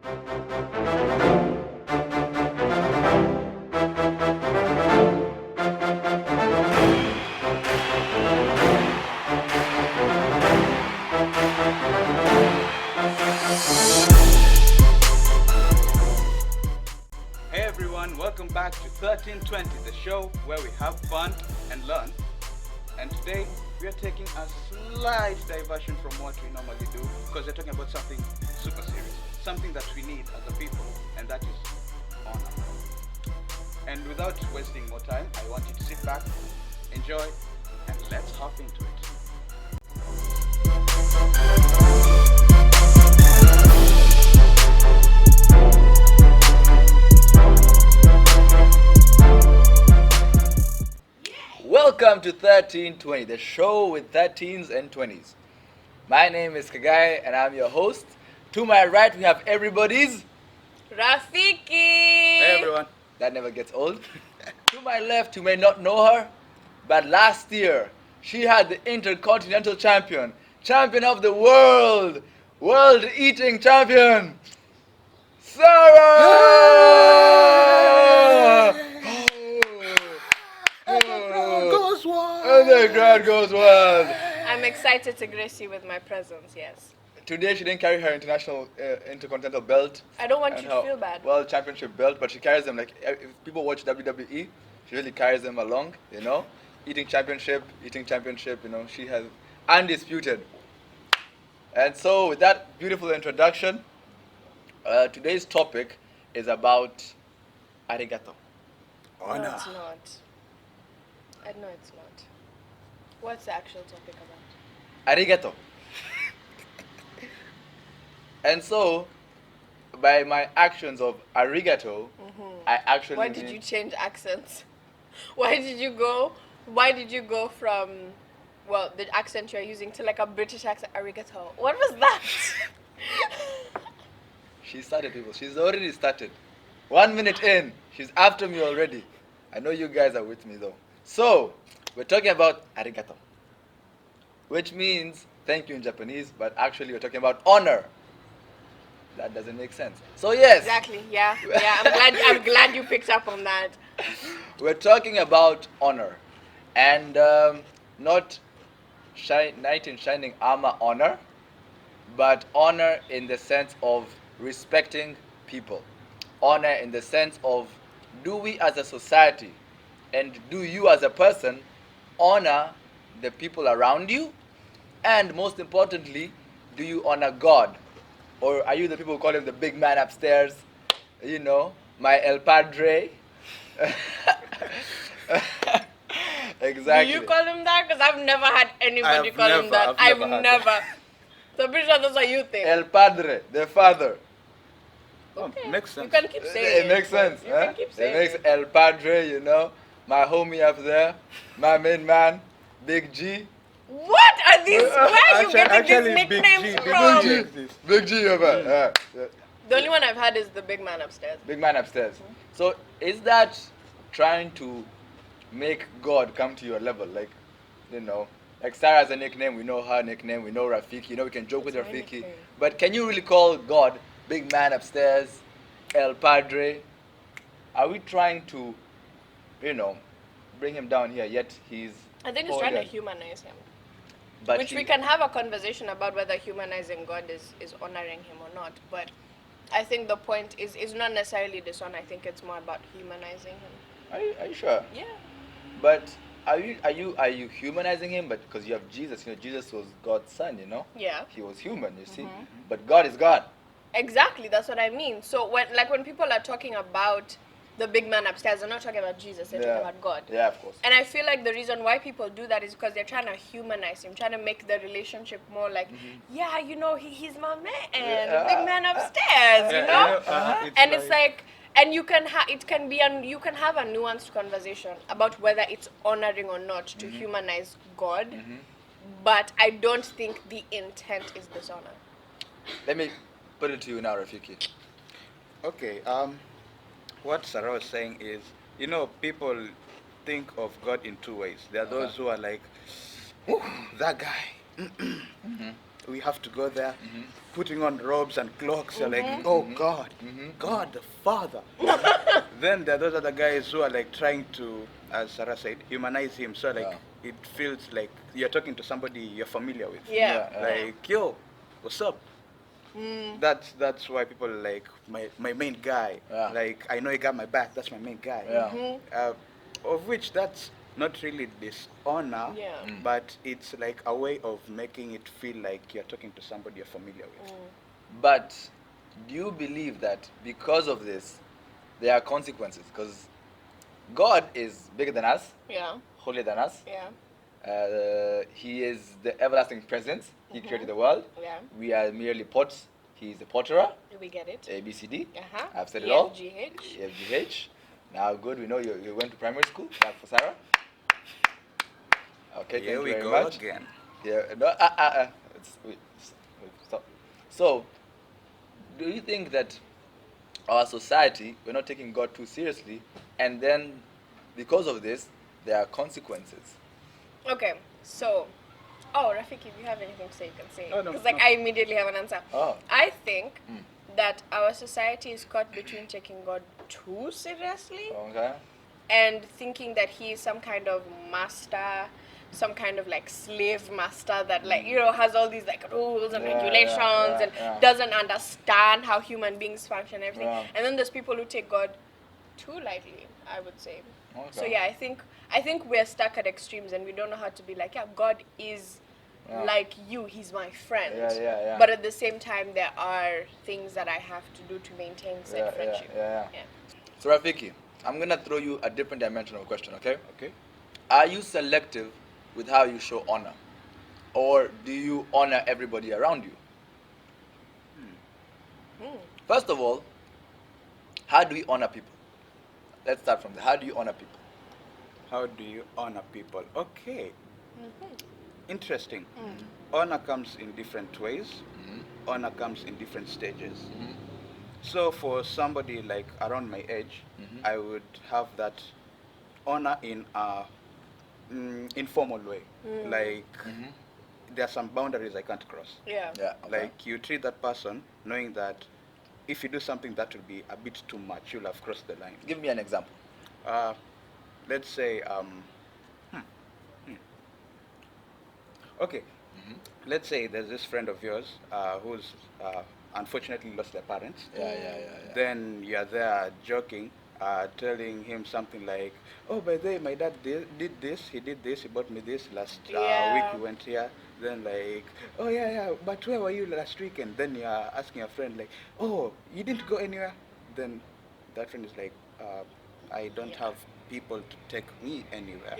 Hey everyone, welcome back to 1320, the show where we have fun and learn. And today we are taking a slight diversion from what we normally do because we're talking about something super serious, something that we need as a people, and that is honor. And without wasting more time, I want you to sit back, enjoy, and let's hop into it. Welcome to 1320, the show with 13s and 20s. My name is Kagai and I'm your host. To my right, we have everybody's Rafiki! Hey everyone. That never gets old. To my left, you may not know her, but last year she had the Intercontinental Champion, Champion of the World, World Eating Champion, Sarah! And the crowd goes wild. I'm excited to grace you with my presence, yes. Today she didn't carry her international intercontinental belt. I don't want and you to feel bad. World championship belt, but she carries them like if people watch WWE, she really carries them along, you know. Eating championship, you know, she has undisputed. And so with that beautiful introduction, today's topic is about arigato. No, it's not. I know it's not. What's the actual topic about? Arigato. And so, by my actions of arigato, I actually Why did you change accents? Why did you go from, well, the accent you're using to like a British accent, arigato? What was that? She started, people. She's already started. 1 minute in, she's after me already. I know you guys are with me though. So, we're talking about arigato, which means thank you in Japanese, but actually we're talking about honor. That doesn't make sense. So yes. Exactly. Yeah. I'm glad you picked up on that. We're talking about honor, and not knight in shining armor honor, but honor in the sense of respecting people. Honor in the sense of, do we as a society and do you as a person honor the people around you? And most importantly, do you honor God? Or are you the people who call him the big man upstairs? You know, my El Padre. Exactly. Do you call him that? Because I've never had anybody call him that. I've never. So I'm pretty sure that's what you think. El Padre, the father. Okay. Makes sense. You can keep saying It makes sense. You can keep saying it makes El Padre, you know. My homie up there, my main man, Big G. What are these? Where are you getting these nicknames from? Big G over. Yeah. The only one I've had is the big man upstairs. Big man upstairs. So is that trying to make God come to your level? Like, you know, like Sarah has a nickname, we know her nickname, we know Rafiki, you know, we can joke with That's my Rafiki. nickname. But can you really call God big man upstairs, El Padre? Are we trying to, you know, bring him down here, yet he's I think it's trying to humanize him. but Which we can have a conversation about whether humanizing God is honoring him or not. But I think the point is not necessarily dishonor. I think it's more about humanizing him. Are you sure? Yeah. But are you humanizing him? But because you have Jesus, you know, Jesus was God's son, you know. Yeah. He was human, you see. But God is God. Exactly. That's what I mean. So when people are talking about the big man upstairs, they're not talking about Jesus. They're talking about God. Yeah, of course. And I feel like the reason why people do that is because they're trying to humanize him, trying to make the relationship more like, yeah, you know, he's my man, big man upstairs, you know. And it's like, and you can you can have a nuanced conversation about whether it's honoring or not to humanize God, but I don't think the intent is dishonor. Let me put it to you now, Rafiki. Okay, what Sarah was saying is, you know, people think of God in two ways. There are those who are like, "Ooh, that guy. we have to go there, putting on robes and cloaks. You're like, oh God, God the Father. Then there are those other guys who are like trying to, as Sarah said, humanize him. So like it feels like you're talking to somebody you're familiar with. Like, yo, what's up? That's why people are like my main guy. Like, I know he got my back. That's my main guy. Of which that's not really dishonor, but it's like a way of making it feel like you're talking to somebody you're familiar with. But do you believe that because of this, there are consequences? Because God is bigger than us, holier than us. He is the everlasting presence. He created the world. We are merely pots. He is the potterer. We get it. A, B, C, D. I've said it E, all. F, G, H. E, F, G, H. Now, good. We know you went to primary school. Clap for Sarah. Okay, Here thank we you very go much. again. Yeah, no, wait, stop. So, do you think that our society, we're not taking God too seriously, and then because of this, there are consequences? Okay, so, Rafiki, if you have anything to say, you can say. Oh, no, Because I immediately have an answer. I think that our society is caught between taking God too seriously and thinking that he is some kind of master, some kind of like slave master that has all these like rules and regulations and doesn't understand how human beings function and everything. And then there's people who take God too lightly, I would say. So I think we're stuck at extremes and we don't know how to be like, God is like you, he's my friend. But at the same time, there are things that I have to do to maintain said friendship. So Rafiki, I'm gonna throw you a different dimension of question, okay? Okay. Are you selective with how you show honor? Or do you honor everybody around you? First of all, how do we honor people? Let's start from there. How do you honor people? How do you honor people? Okay. Interesting. Honor comes in different ways. Honor comes in different stages. So for somebody like around my age, I would have that honor in a informal way. Like there are some boundaries I can't cross. Like you treat that person knowing that if you do something that will be a bit too much, you'll have crossed the line. Give me an example. Let's say, okay, let's say there's this friend of yours who's unfortunately lost their parents. Then you're there joking, telling him something like, oh, by the way, my dad did this, he bought me this last week, we went here. Then like, oh yeah, but where were you last week? And then you're asking a friend like, oh, you didn't go anywhere? Then that friend is like, I don't have people to take me anywhere.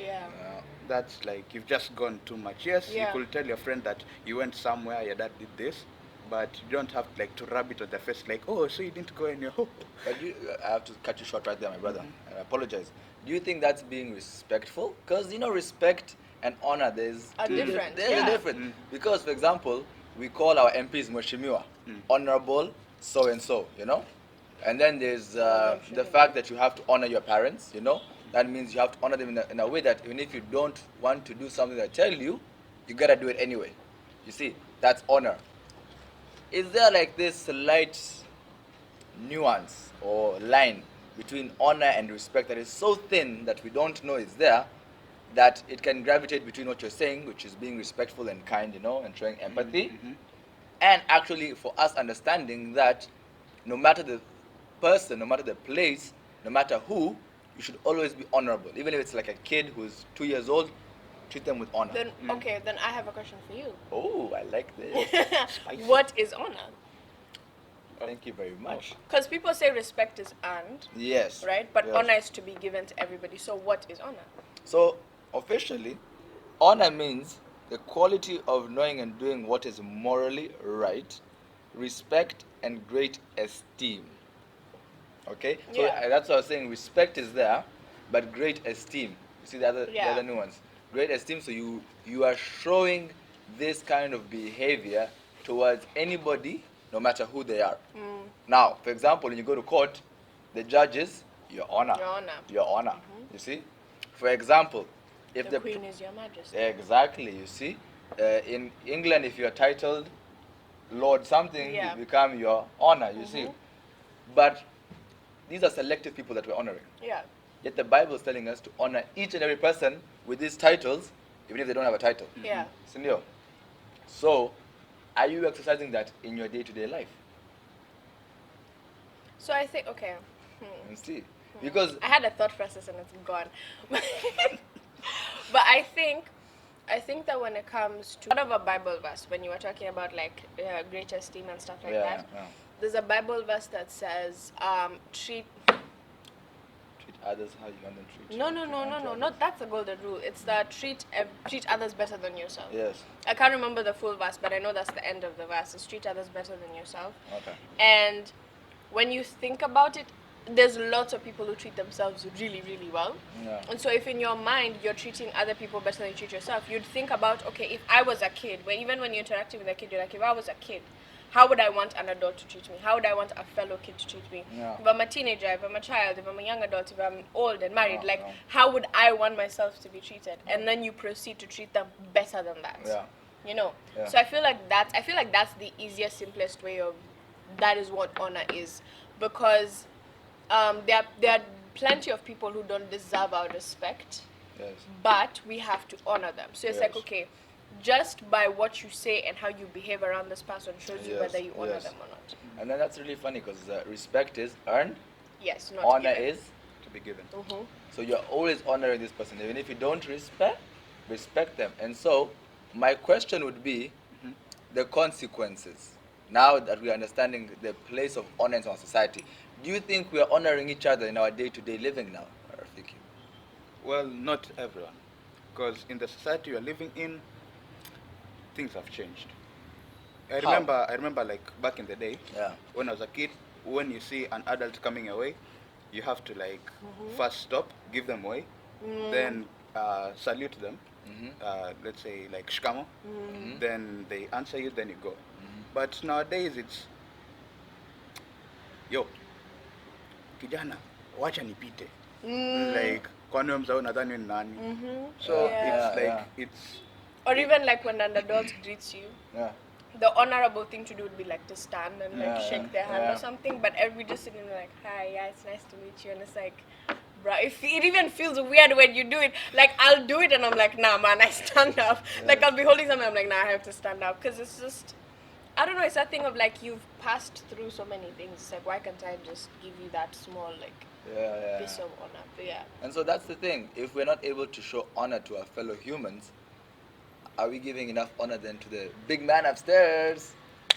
That's like, you've just gone too much. Yes, you could tell your friend that you went somewhere, your dad did this, but you don't have like to rub it on their face like, oh, so you didn't go anywhere. But I have to cut you short right there, my brother. I apologize. Do you think that's being respectful? Because respect and honor, there's a difference. There's a difference. Because, for example, we call our MPs Mheshimiwa, honorable so and so, And then there's the fact that you have to honor your parents, That means you have to honor them in a way that even if you don't want to do something they tell you, you gotta do it anyway. You see, that's honor. Is there like this slight nuance or line between honor and respect that is so thin that we don't know it's there, that it can gravitate between what you're saying, which is being respectful and kind, and showing empathy, and actually for us understanding that no matter the person, no matter the place, no matter who, you should always be honorable. Even if it's like a kid who's 2 years old, treat them with honor. Then I have a question for you. Oh, I like this. What is honor? Thank you very much. Because people say respect is earned. Yes. Right? But yes. honor is to be given to everybody. So what is honor? So, officially, honor means the quality of knowing and doing what is morally right, respect and great esteem. Okay? So that's what I was saying. Respect is there, but great esteem. You see the other nuance. Great esteem, so you are showing this kind of behavior towards anybody, no matter who they are. Now, for example, when you go to court, the judges, your honor. Your honor. You see? For example, if the Queen is your Majesty. Exactly, you see? In England, if you are titled Lord something, it become your honor, you see. But these are selective people that we're honoring. Yeah. Yet the Bible is telling us to honor each and every person with these titles, even if they don't have a title. Yeah. Senor. So, are you exercising that in your day-to-day life? So I think, okay. You see, because I had a thought process and it's gone. But I think that when it comes to one of a Bible verse, when you were talking about like great esteem and stuff like that, there's a Bible verse that says treat others how you want them to treat no, not that's the golden rule. It's the treat others better than yourself. Yes. I can't remember the full verse, but I know that's the end of the verse. It's treat others better than yourself. Okay. And when you think about it, there's lots of people who treat themselves really, really well. Yeah. And so if in your mind you're treating other people better than you treat yourself, you'd think about, okay, if I was a kid, even when you're interacting with a kid, you're like, if I was a kid, how would I want an adult to treat me? How would I want a fellow kid to treat me? Yeah. If I'm a teenager, if I'm a child, if I'm a young adult, if I'm old and married, how would I want myself to be treated? And then you proceed to treat them better than that. Yeah. You know? Yeah. So I feel like that's the easiest, simplest way of, that is what honor is. Because there are plenty of people who don't deserve our respect, yes, but we have to honor them. So it's like, okay, just by what you say and how you behave around this person shows you whether you honor them or not. And then that's really funny because respect is earned. Yes, not honor given. is to be given. So you're always honoring this person, even if you don't respect them. And so my question would be the consequences. Now that we are understanding the place of honor in our society, do you think we are honoring each other in our day-to-day living now, Rafiki? Well, not everyone. Because in the society you are living in, things have changed. I remember like back in the day, when I was a kid, when you see an adult coming away, you have to like first stop, give them way, then salute them, let's say like shikamo, then they answer you, then you go. But nowadays it's, yo, kijana, wacha nipite. Like, kwani wewe mzao nadhani ni nani? So it's like, it's... Or even like when an adult greets you, the honorable thing to do would be like to stand and like shake their hand or something, but we just sitting there like, hi, yeah, it's nice to meet you, and it's like, bro, it even feels weird when you do it. Like, I'll do it and I'm like, nah, man, I stand up. Like, I'll be holding something, I'm like, nah, I have to stand up, because it's just, I don't know, it's that thing of like, you've passed through so many things. It's like, why can't I just give you that small, like, piece of honor? But and so that's the thing. If we're not able to show honor to our fellow humans, are we giving enough honor then to the big man upstairs?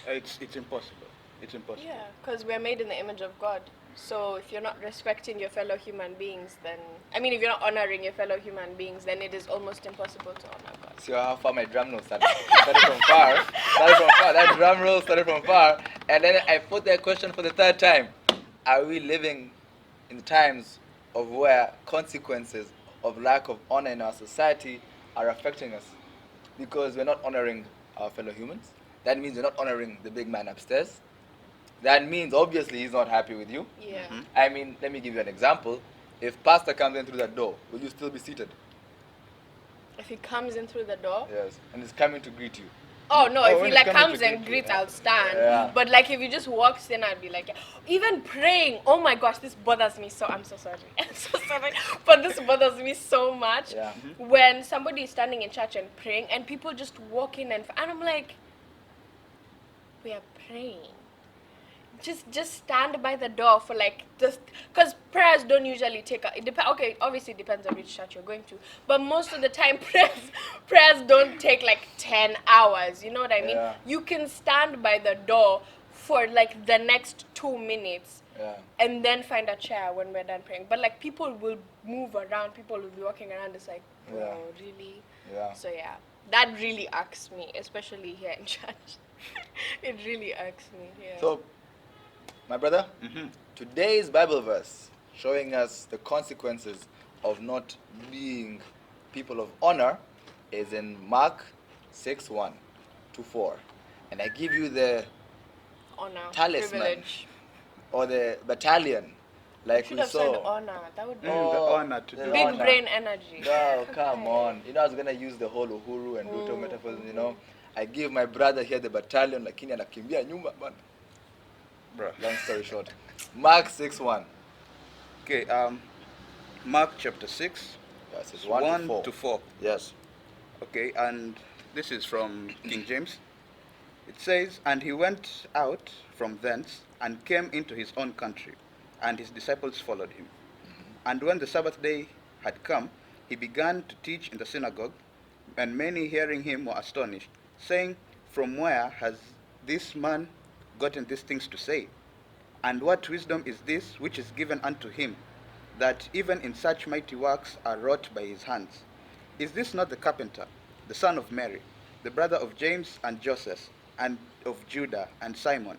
It's impossible. It's impossible. Yeah, because we're made in the image of God. So if you're not respecting your fellow human beings, then, I mean, if you're not honoring your fellow human beings, then it is almost impossible to honor God. See how far my drum roll started? Started from far. That drum roll started from far. And then I put that question for the third time. Are we living in times of where consequences of lack of honor in our society are affecting us? Because we're not honoring our fellow humans. That means we're not honoring the big man upstairs. That means obviously he's not happy with you. Yeah. I mean, let me give you an example. If pastor comes in through that door, will you still be seated? If he comes in through the door? Yes. And he's coming to greet you. Oh no, if he like comes and greets, I'll stand. Yeah. But like if he just walks in, I'd be like, even praying, oh my gosh, this bothers me so, I'm so sorry. I'm so sorry. But this bothers me so much. Yeah. When somebody is standing in church and praying and people just walk in and I'm like, we are praying. Just stand by the door for like just because prayers don't usually take okay, obviously it depends on which church you're going to, but most of the time prayers don't take like 10 hours, you know what I mean? You can stand by the door for like the next 2 minutes and then find a chair when we're done praying, but like people will move around, people will be walking around, it's like, oh really? So that really irks me, especially here in church. It really irks me. So my brother, today's Bible verse showing us the consequences of not being people of honor is in Mark 6:1-4. And I give you the honor, talisman privilege, or the battalion, like should we have saw. said honor. That would be the honor to do. big brain energy. No, come on. You know, I was gonna use the whole Uhuru and Ruto metaphors. You know, I give my brother here the battalion, lakini anakimbia nyuma bana. Bro. Long story short. Mark 6:1. Okay, Mark chapter 6, Yes, it's 1 to 4. Yes. Okay, and this is from King James. It says, "And he went out from thence and came into his own country, and his disciples followed him. And when the Sabbath day had come, he began to teach in the synagogue, and many hearing him were astonished, saying, From where has this man gotten these things to say? And what wisdom is this which is given unto him, that even in such mighty works are wrought by his hands? Is this not the carpenter, the son of Mary, the brother of James and Joseph, and of Judah and Simon?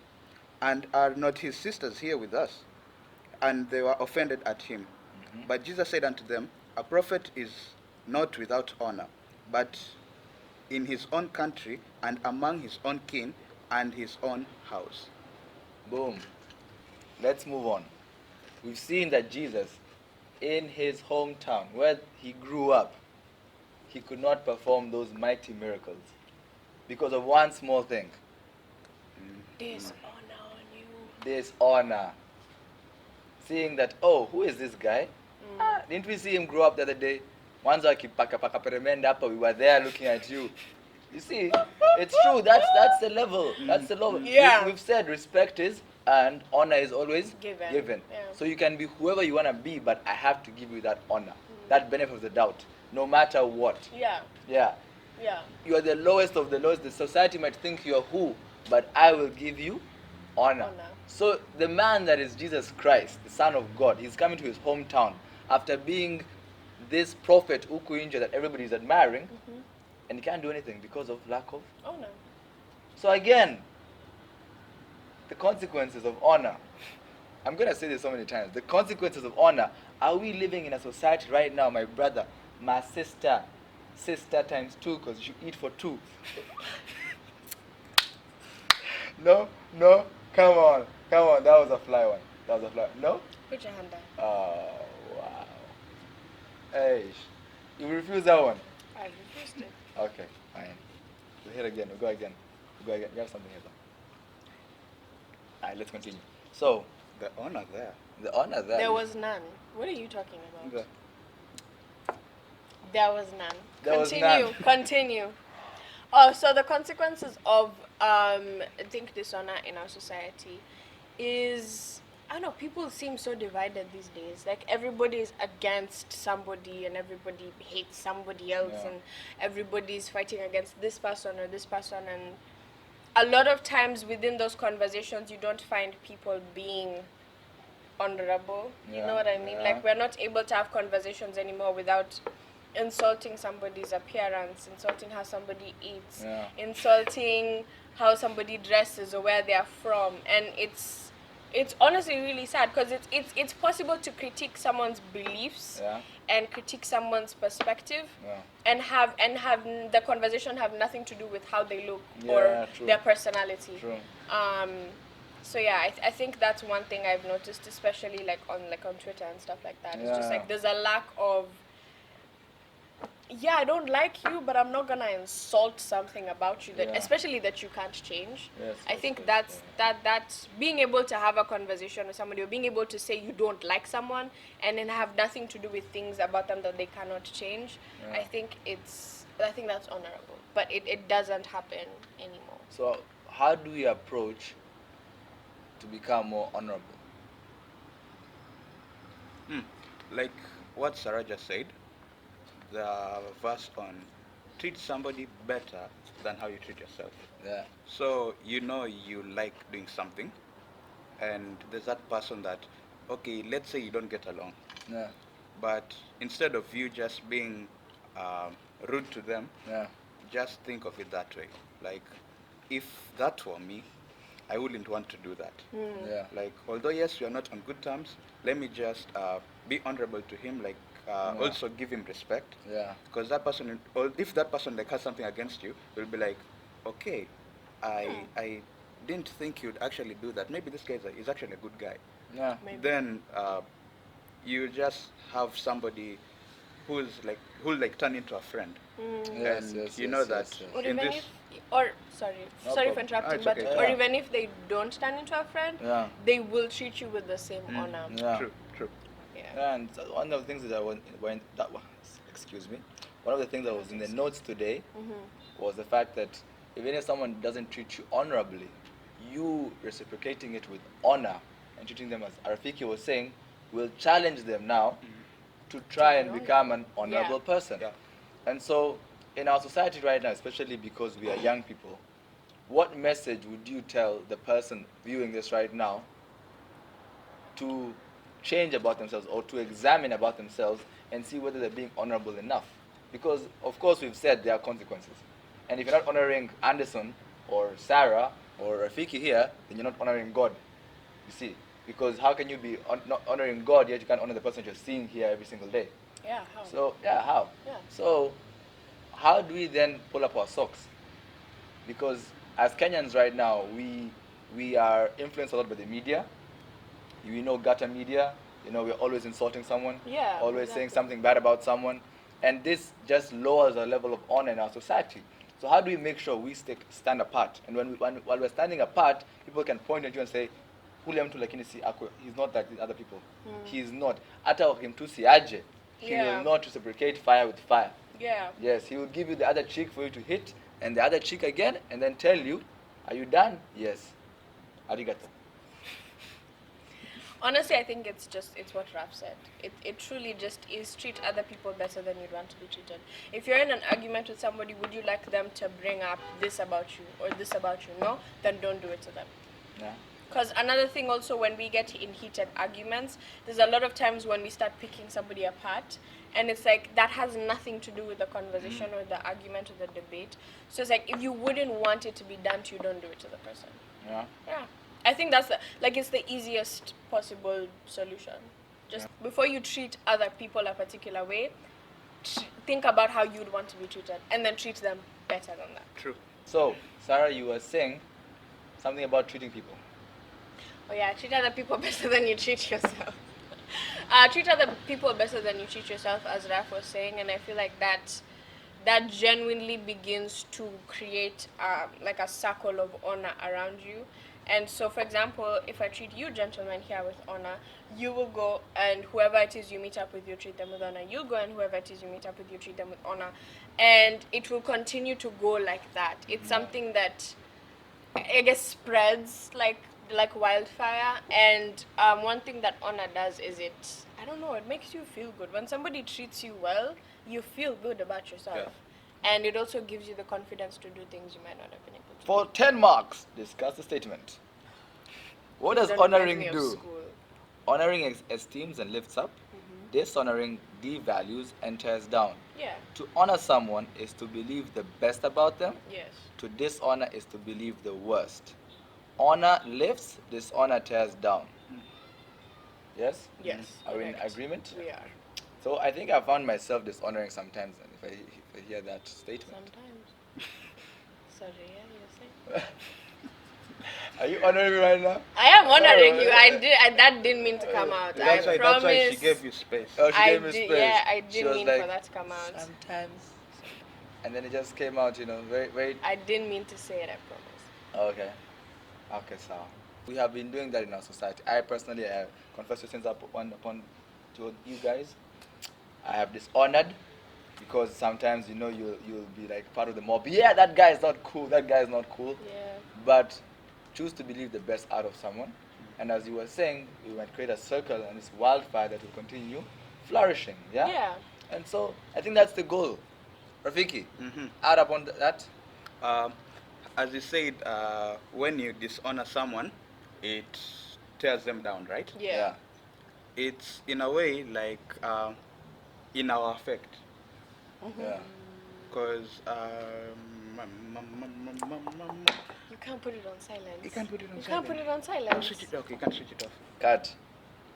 And are not his sisters here with us?" And they were offended at him. But Jesus said unto them, "A prophet is not without honor, but in his own country, and among his own kin, and his own house." Boom. Let's move on. We've seen that Jesus, in his hometown, where he grew up, he could not perform those mighty miracles because of one small thing. Dishonor on you. Dishonor. Seeing that, oh, who is this guy? Didn't we see him grow up the other day? Mwanzo akipaka peremende hapa, we were there looking at you. You see, it's true. That's the level. That's the level. Yeah. We've said respect is and honor is always given. Yeah. So you can be whoever you want to be, but I have to give you that honor, that benefit of the doubt, no matter what. Yeah. Yeah. Yeah. You are the lowest of the lowest. The society might think you're who, but I will give you honor. So the man that is Jesus Christ, the Son of God, he's coming to his hometown after being this prophet Ukuinja that everybody is admiring, and he can't do anything because of lack of honor. So again, the consequences of honor. I'm going to say this so many times. The consequences of honor. Are we living in a society right now, my brother, my sister times 2, because you should eat for 2. No, come on. That was a fly one. No? Put your hand down. Oh, wow. Hey, you refuse that one? I refused it. Okay, fine. We'll hit again. We'll go again. You have something here. Alright, let's continue. So, The honor there. There was none. What are you talking about? The- There was none. There was none. Continue. Oh, so the consequences of I think dishonor in our society is, I don't know, people seem so divided these days. Like everybody is against somebody and everybody hates somebody else, and everybody's fighting against this person or this person, and a lot of times within those conversations you don't find people being honorable. You know what I mean? Like we're not able to have conversations anymore without insulting somebody's appearance, insulting how somebody eats, insulting how somebody dresses or where they are from, and it's honestly really sad because it's possible to critique someone's beliefs and critique someone's perspective and have the conversation have nothing to do with how they look or their personality. True. So yeah, I think that's one thing I've noticed, especially like on Twitter and stuff like that. It's just like there's a lack of, I don't like you, but I'm not gonna insult something about you that, especially that you can't change. Yes, I think that's being able to have a conversation with somebody, or being able to say you don't like someone and then have nothing to do with things about them that they cannot change. I think that's honorable, but it doesn't happen anymore. So how do we approach to become more honorable? Like what Sarah just said, the verse on treat somebody better than how you treat yourself. Yeah. So you like doing something, and there's that person that, okay, let's say you don't get along. Yeah. But instead of you just being rude to them, just think of it that way. Like, if that were me, I wouldn't want to do that. Yeah. Like, although yes, we are not on good terms, let me just be honorable to him. Like, also give him respect. Yeah. Because that person, or if that person like has something against you, will be like, okay, I didn't think you'd actually do that. Maybe this guy is actually a good guy. Yeah. Maybe. Then you just have somebody who'll like turn into a friend. Yes, And yes, you yes, know that yes, yes. Or in even this, if, or sorry, No sorry problem. for interrupting, it's but okay. or Yeah. even if they don't turn into a friend, Yeah. they will treat you with the same honor. Yeah. true. Yeah. And so one of the things that excuse me, one of the things that was in the notes today was the fact that even if someone doesn't treat you honorably, you reciprocating it with honor and treating them as Arafiki was saying, will challenge them now to try and become an honorable person. Yeah. And so, in our society right now, especially because we are young people, what message would you tell the person viewing this right now to change about themselves or to examine about themselves and see whether they're being honorable enough? Because, of course, we've said there are consequences. And if you're not honoring Anderson or Sarah or Rafiki here, then you're not honoring God. You see? Because how can you be not honoring God yet you can't honor the person you're seeing here every single day? Yeah, how? So, yeah, how? Yeah. So, how do we then pull up our socks? Because as Kenyans right now, we are influenced a lot by the media. We know gutter media. We're always insulting someone. Yeah, Always saying exactly. something bad about someone. And this just lowers our level of honor in our society. So how do we make sure we stand apart? And while we're standing apart, people can point at you and say, "Ule mtu lakini si ako, he's not like these other people. He's not. Hata wakimtusi aje, he will not reciprocate fire with fire." Yeah. Yes, he will give you the other cheek for you to hit, and the other cheek again, and then tell you, "Are you done?" Yes. Arigato. Honestly, I think it's what Raf said. It truly just is treat other people better than you'd want to be treated. If you're in an argument with somebody, would you like them to bring up this about you or this about you? No? Then don't do it to them. Yeah. Because another thing also, when we get in heated arguments, there's a lot of times when we start picking somebody apart, and it's like that has nothing to do with the conversation or the argument or the debate. So it's like if you wouldn't want it to be done to you, don't do it to the person. Yeah. Yeah. I think that's it's the easiest possible solution. Just before you treat other people a particular way, think about how you'd want to be treated, and then treat them better than that. True. So, Sarah, you were saying something about treating people. Oh yeah, treat other people better than you treat yourself. Treat other people better than you treat yourself, as Raf was saying, and I feel like that genuinely begins to create like a circle of honor around you. And so, for example, if I treat you gentlemen here with honor, you will go and whoever it is you meet up with, you treat them with honor. You go and whoever it is you meet up with, you treat them with honor. And it will continue to go like that. It's something that I guess spreads like wildfire. And one thing that honor does is it makes you feel good. When somebody treats you well, you feel good about yourself. Yeah. And it also gives you the confidence to do things you might not have been able to. For 10 marks, discuss the statement. What does Don't remind honoring me of do? school. Honoring esteems and lifts up. Dishonoring devalues and tears down. Yeah. To honor someone is to believe the best about them. Yes. To dishonor is to believe the worst. Honor lifts, dishonor tears down. Yes? Yes. Are we in correct. agreement? We are. So I think I found myself dishonoring sometimes if I hear that statement. Sometimes. Sorry, yeah, you're saying. Are you honoring me right now? I am honoring you. That didn't mean to come out. That's I why promise. that's why she gave you space. Oh, she I gave me did- space. yeah, I She didn't was mean like, for that to come out. Sometimes. And then it just came out, very, very. I didn't mean to say it, I promise. Okay. Okay, so we have been doing that in our society. I personally confess your sins upon to you guys. I have dishonored because sometimes you'll be like part of the mob. Yeah, that guy is not cool. That guy is not cool. Yeah. But choose to believe the best out of someone. And as you were saying, we might create a circle and this wildfire that will continue flourishing. Yeah. Yeah. And so I think that's the goal. Rafiki, add upon that. As you said, when you dishonor someone, it tears them down, right? Yeah. It's in a way like in our effect, Yeah. because You can't put it on silence. you can't put it on You silent. can't put it on Oh, silence. switch it off. You can't switch it off. Cut.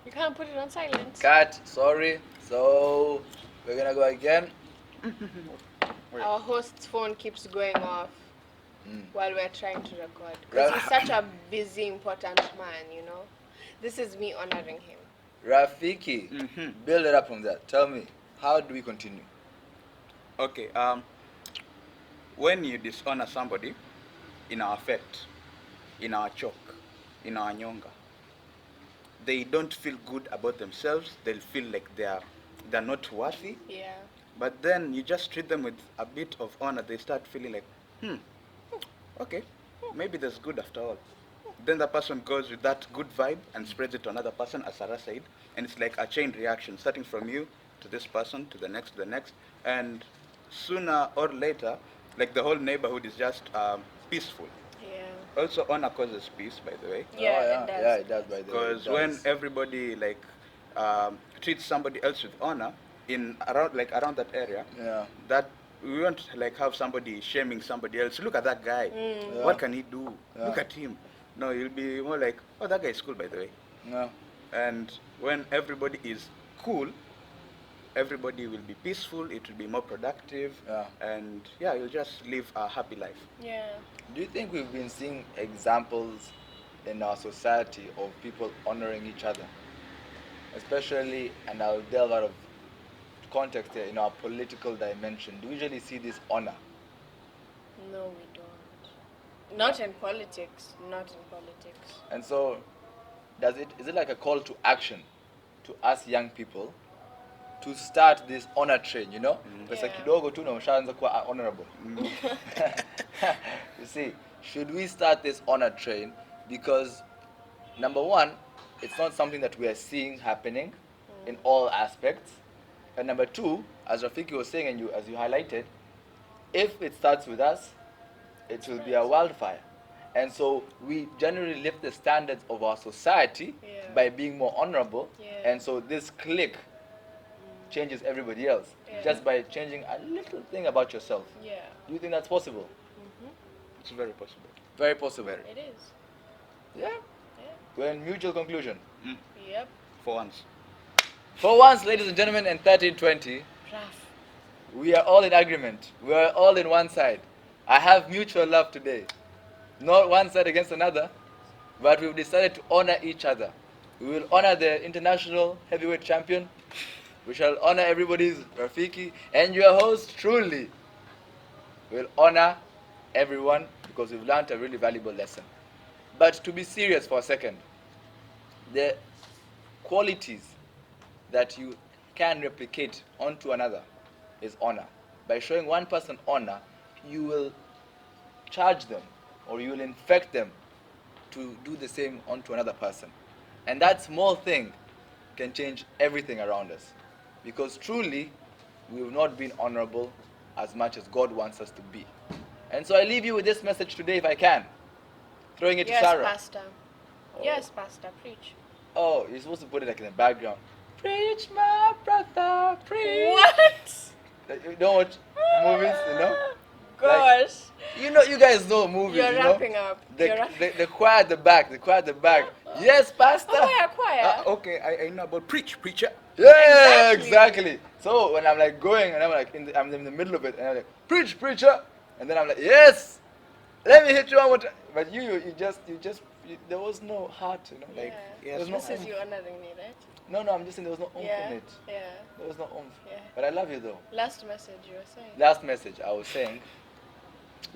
You can't put it on silence. Cut. Sorry. So we're gonna go again. Our host's phone keeps going off while we're trying to record. Because Right. he's such a busy, important man. This is me honoring him. Rafiki, build it up from that. Tell me, How do we continue? Okay. When you dishonor somebody, in our fact, in our choke, in our nyonga, they don't feel good about themselves. They'll feel like they're not worthy. Yeah. But then you just treat them with a bit of honor. They start feeling like, okay, maybe there's good after all. Then the person goes with that good vibe and spreads it to another person, as Sarah said, and it's like a chain reaction, starting from you to this person, to the next, and sooner or later, like the whole neighborhood is just peaceful. Yeah. Also, honor causes peace, by the way. Yeah, Oh yeah, it does. yeah, it does. By the way, it Because when does. everybody like treats somebody else with honor in around that area, Yeah. that we won't like have somebody shaming somebody else. Look at that guy. Yeah. What can he do? Yeah. Look at him. No, you'll be more like, oh, that guy is cool, by the way. Yeah. And when everybody is cool, everybody will be peaceful. It will be more productive. Yeah. And yeah, you'll just live a happy life. Yeah. Do you think we've been seeing examples in our society of people honoring each other? Especially, and I'll delve out of context here, in our political dimension. Do we usually see this honor? No, we don't. Not in politics. Not in politics. And so, is it like a call to action to us young people to start this honor train, you know? Pesa Yeah. kidogo tu na ushaanza kuwa honorable. You see, should we start this honor train? Because number one, it's not something that we are seeing happening in all aspects. And number two, as Rafiki was saying and as you highlighted, if it starts with us, it will be a wildfire. And so we generally lift the standards of our society by being more honorable. Yeah. And so this clique changes everybody else just by changing a little thing about yourself. Yeah. Do you think that's possible? It's very possible. Very possible. It is. Yeah. Yeah. We're in mutual conclusion. Yep. For once. For once, ladies and gentlemen, in 1320, Rough. we are all in agreement. We are all in one side. I have mutual love today. Not one side against another, but we've decided to honor each other. We will honor the international heavyweight champion. We shall honor everybody's Rafiki and your host truly. We'll honor everyone because we've learned a really valuable lesson. But to be serious for a second, the qualities that you can replicate onto another is honor. By showing one person honor, you will charge them or you will infect them to do the same onto another person. And that small thing can change everything around us. Because truly, we have not been honorable as much as God wants us to be. And so I leave you with this message today if I can. Throwing it Yes, to Sarah. Pastor. Oh. Yes, Pastor. Preach. Oh, you're supposed to put it like in the background. Preach, my brother, preach. What? You don't watch movies, you know? Gosh. You know, you guys know movies, You're you know? wrapping up. You're wrapping The choir at the back, the choir at the back. Yes, Pastor. Oh, yeah, choir. Okay, I know about preacher. Yeah, Exactly. exactly. So when I'm like going and I'm like I'm in the middle of it and I'm like, preach, preacher. And then I'm like, yes, let me hit you one more time. But there was no heart, you know? Like, yeah. there was no This is oomph. you honoring me, right? No, I'm just saying there was no oomph Yeah. in it. Yeah. There was no oomph. Yeah. But I love you though. Last message you were saying. Last message, I was saying,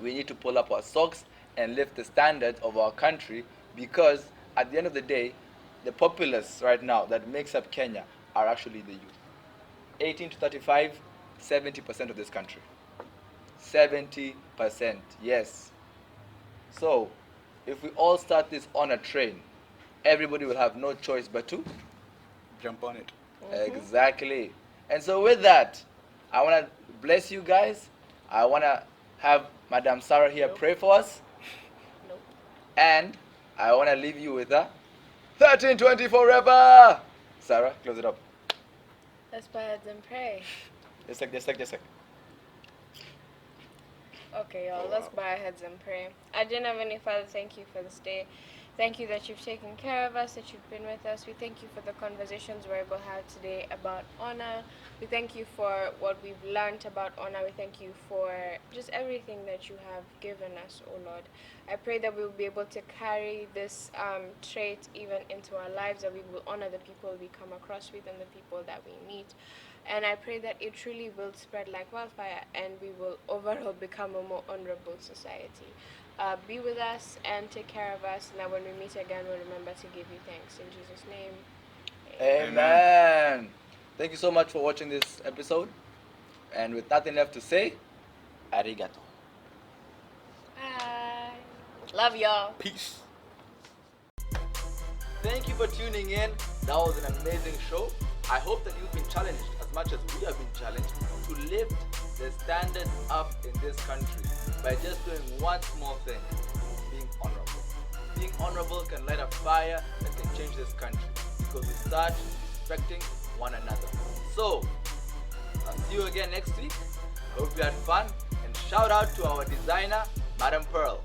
we need to pull up our socks and lift the standards of our country because at the end of the day, the populace right now that makes up Kenya are actually the youth. 18 to 35, 70% of this country. 70%, yes. So, if we all start this on a train, everybody will have no choice but to Jump on it. Exactly. And so with that, I want to bless you guys. I want to have Madam Sarah here pray for us. Nope. And I want to leave you with a 1320 forever. Sarah, close it up. Let's bow our heads and pray. Just like. Okay, y'all, let's bow our heads and pray. Our dear Heavenly Father, thank you for this day. Thank you that you've taken care of us, that you've been with us. We thank you for the conversations we're able to have today about honor. We thank you for what we've learned about honor. We thank you for just everything that you have given us, oh Lord. I pray that we will be able to carry this trait even into our lives, that we will honor the people we come across with and the people that we meet. And I pray that it truly will spread like wildfire and we will overall become a more honorable society. Be with us and take care of us. And that when we meet again, we'll remember to give you thanks. In Jesus' name, amen. Thank you so much for watching this episode. And with nothing left to say, arigato. Bye. Love y'all. Peace. Thank you for tuning in. That was an amazing show. I hope that you've been challenged as much as we have been challenged to lift the standard up in this country by just doing one small thing: being honorable. Being honorable can light a fire that can change this country because we start respecting one another. So, I'll see you again next week. I hope you had fun, and shout out to our designer, Madam Pearl.